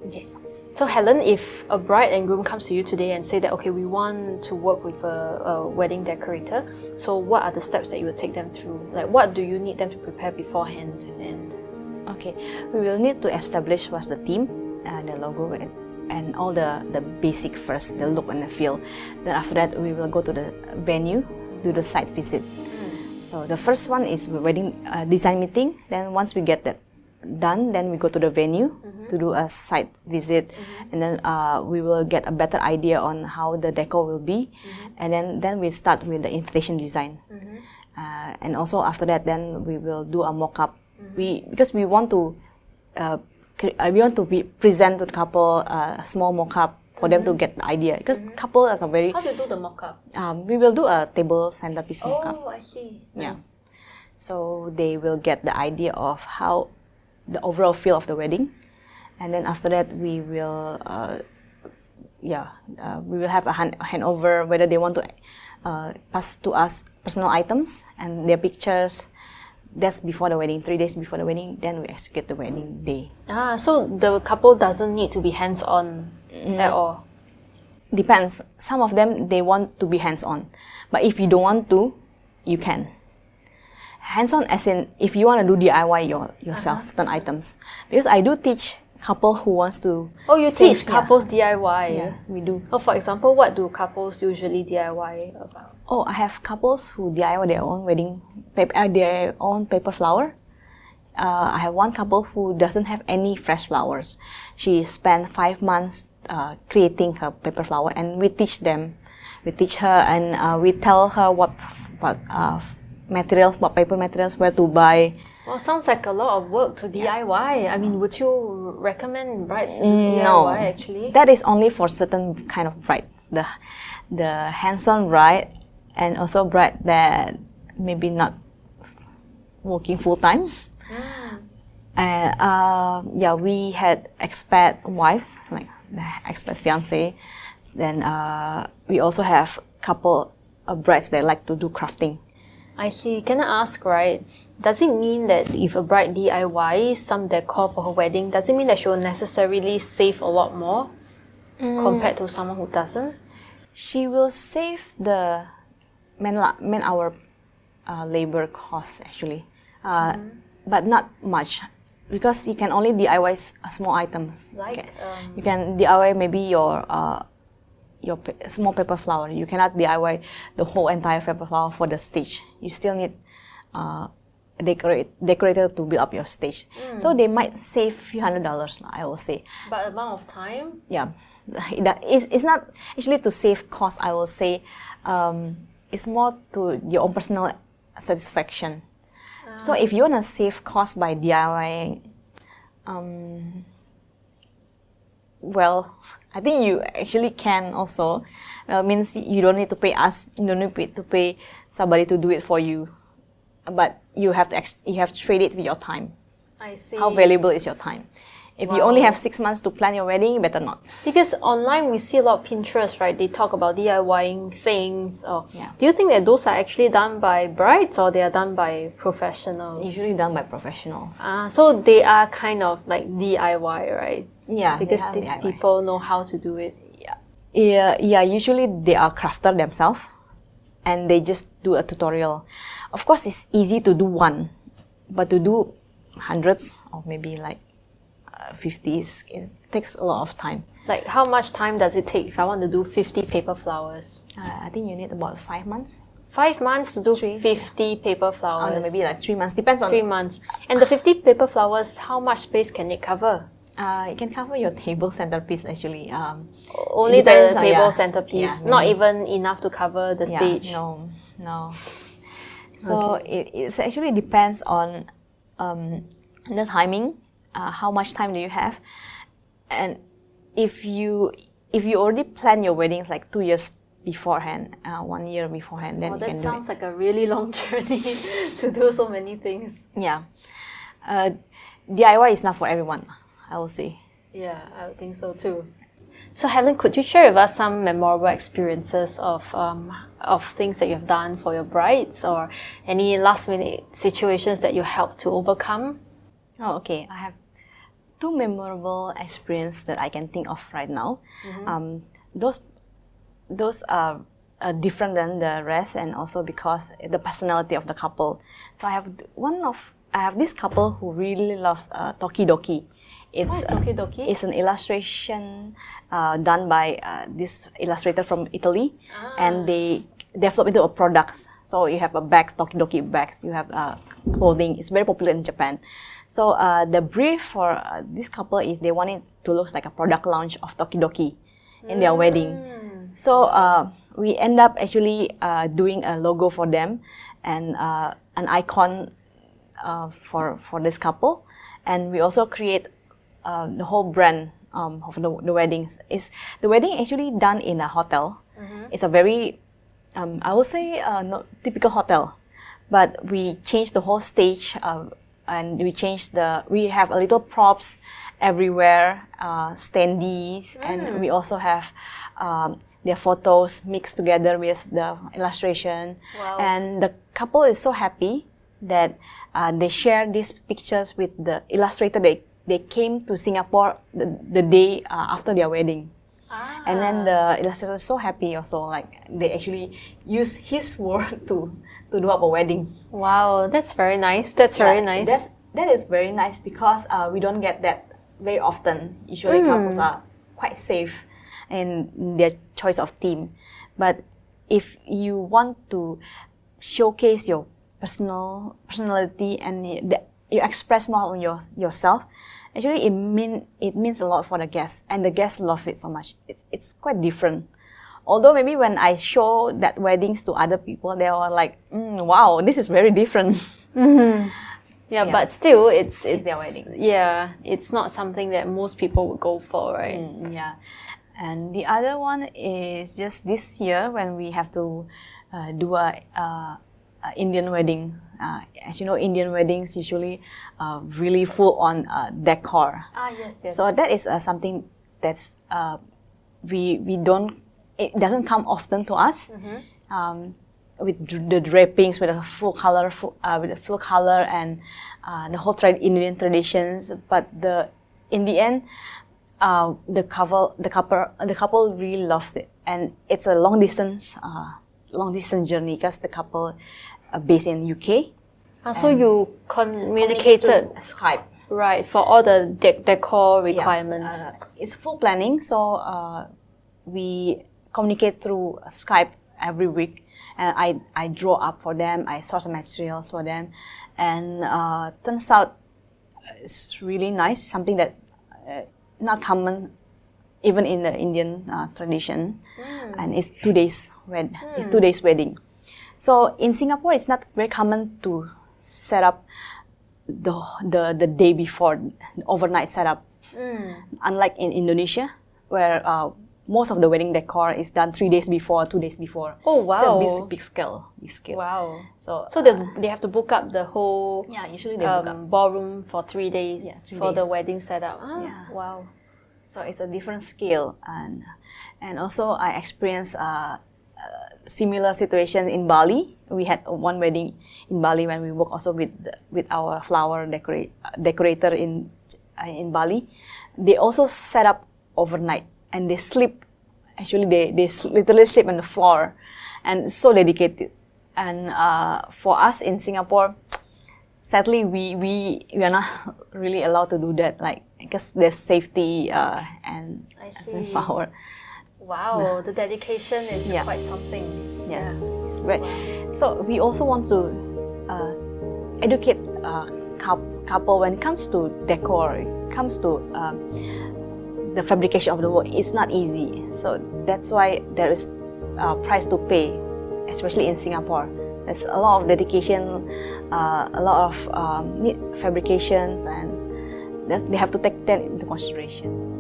Okay. So Hellen, if a bride and groom comes to you today and say that, okay, we want to work with a wedding decorator, so what are the steps that you would take them through? Like, what do you need them to prepare beforehand? And Okay, we will need to establish what's the theme, the logo, and all the basic first, the look and the feel. Then after that, we will go to the venue, do the site visit. So the first one is wedding design meeting. Then once we get that done, then we go to the venue to do a site visit, and then we will get a better idea on how the decor will be, and then we start with the invitation design, and also after that, then we will do a mock-up. Because we want to present to the couple a small mock-up for them to get the idea. Because couple are very. How do you do the mock-up? We will do a table centerpiece mock-up. Oh, I see. Nice. Yeah. So they will get the idea of how the overall feel of the wedding, and then after that we will we will have a handover whether they want to pass to us personal items and their pictures. That's before the wedding, 3 days before the wedding. Then we execute the wedding day. So the couple doesn't need to be hands-on at all. Depends. Some of them they want to be hands-on, but if you don't want to, you can. Hands-on as in if you want to do DIY yourself certain items, because I do teach couple who wants to. Oh, you teach couples DIY? Yeah, we do. Oh, for example, what do couples usually DIY about? Oh, I have couples who DIY their own wedding paper, their own paper flower. I have one couple who doesn't have any fresh flowers. She spent 5 months creating her paper flower, and we teach them. We teach her, and we tell her what materials, what paper materials, where to buy. Well, sounds like a lot of work to DIY. I mean, would you recommend brides to do No, DIY actually? that is only for certain kind of bride. The hands-on bride, and also bride that maybe not working full-time. We had expat wives, like the expat fiancé. Then we also have couple of brides that like to do crafting. I see. Can I ask, right? Does it mean that if a bride DIYs some decor for her wedding, does it mean that she will necessarily save a lot more compared to someone who doesn't? She will save the man-hour labor costs actually, but not much, because you can only DIY small items. Like you can DIY maybe your small paper flower. You cannot DIY the whole entire paper flower for the stage. You still need a decorator to build up your stage. So they might save few $100s, I will say. But amount of time? Yeah, it's not actually to save cost. I will say it's more to your own personal satisfaction. So if you want to save cost by DIYing, well, I think you actually can also. Means you don't need to pay us. You don't need to pay somebody to do it for you, but you have to trade it with your time. I see. How valuable is your time? If you only have 6 months to plan your wedding, you better not. Because online we see a lot of Pinterest, right? They talk about DIYing things. Yeah. Do you think that those are actually done by brides or they are done by professionals? Usually done by professionals. So they are kind of like DIY, right? Yeah, because these DIY. people know how to do it. Yeah. Usually they are crafter themselves, and they just do a tutorial. Of course, it's easy to do one, but to do hundreds or maybe like 50s, it takes a lot of time. Like, how much time does it take if I want to do 50 paper flowers? I think you need about 5 months. 5 months to do 50 paper flowers? Or maybe like 3 months, depends on... 3 months. And the 50 paper flowers, how much space can it cover? It can cover your table centerpiece actually. Only the table centerpiece, not even enough to cover the stage? No. So it actually depends on the timing. How much time do you have? And if you already plan your weddings like 2 years beforehand, 1 year beforehand, then you can do it. That sounds like a really long journey to do so many things. Yeah. DIY is not for everyone, I will say. Yeah, I would think so too. So Hellen, could you share with us some memorable experiences of things that you've done for your brides, or any last minute situations that you helped to overcome? Oh, okay. I have two memorable experience that I can think of right now. Those are different than the rest, and also because the personality of the couple. So I have this couple who really loves Tokidoki. What is Tokidoki? It's an illustration done by this illustrator from Italy, and they develop into a products. So you have a bags, Tokidoki bags. You have clothing. It's very popular in Japan. So the brief for this couple is they wanted to look like a product launch of Tokidoki in their wedding. So we end up actually doing a logo for them and an icon for this couple, and we also create the whole brand of the weddings. The wedding actually done in a hotel. It's a very I would say not typical hotel, but we changed the whole stage and we have a little props everywhere, standees, and we also have their photos mixed together with the illustration. Wow. And the couple is so happy that they share these pictures with the illustrator. They came to Singapore the day after their wedding. And then the illustrator was so happy also, like they actually use his work to do up a wedding. Wow, that's very nice. Very nice. That is very nice because we don't get that very often. Usually couples are quite safe in their choice of theme. But if you want to showcase your personality and you express more on yourself, actually it means a lot for the guests, and the guests love it so much. It's quite different. Although maybe when I show that weddings to other people, they are like, wow, this is very different. Yeah, but still, it's their wedding. Yeah, it's not something that most people would go for, right? Yeah. And the other one is just this year when we have to do a Indian wedding. As you know, Indian weddings usually really full on decor. Yes. So that is something that's we don't. It doesn't come often to us. With the drapings, with a full color, and the whole Indian traditions. But in the end, the couple really loves it, and it's a long distance journey because the couple are based in UK. So you communicated Skype, right, for all the decor requirements. It's full planning, so we communicate through Skype every week. And I draw up for them, I source materials for them, and turns out it's really nice, something that not common even in the Indian tradition. And it's 2 days it's 2 days wedding. So in Singapore, it's not very common to set up the day before, the overnight setup. Unlike in Indonesia, where most of the wedding decor is done 3 days before, 2 days before. Oh wow! So big scale. Wow. So they have to book up the whole usually they book up ballroom for 3 days 3 for days. the wedding setup. Wow. So it's a different scale, and also I experienced similar situation in Bali. We had one wedding in Bali when we work also with our flower decorator in Bali. They also set up overnight, and they sleep. Actually, they literally sleep on the floor, and so dedicated. And for us in Singapore, sadly, we are not really allowed to do that, like because there's safety and power. Wow, the dedication is quite something. Yes, it's very. So we also want to educate couple when it comes to decor, it comes to the fabrication of the work. It's not easy. So that's why there is a price to pay, especially in Singapore. There's a lot of dedication, a lot of fabrications, and they have to take that into consideration.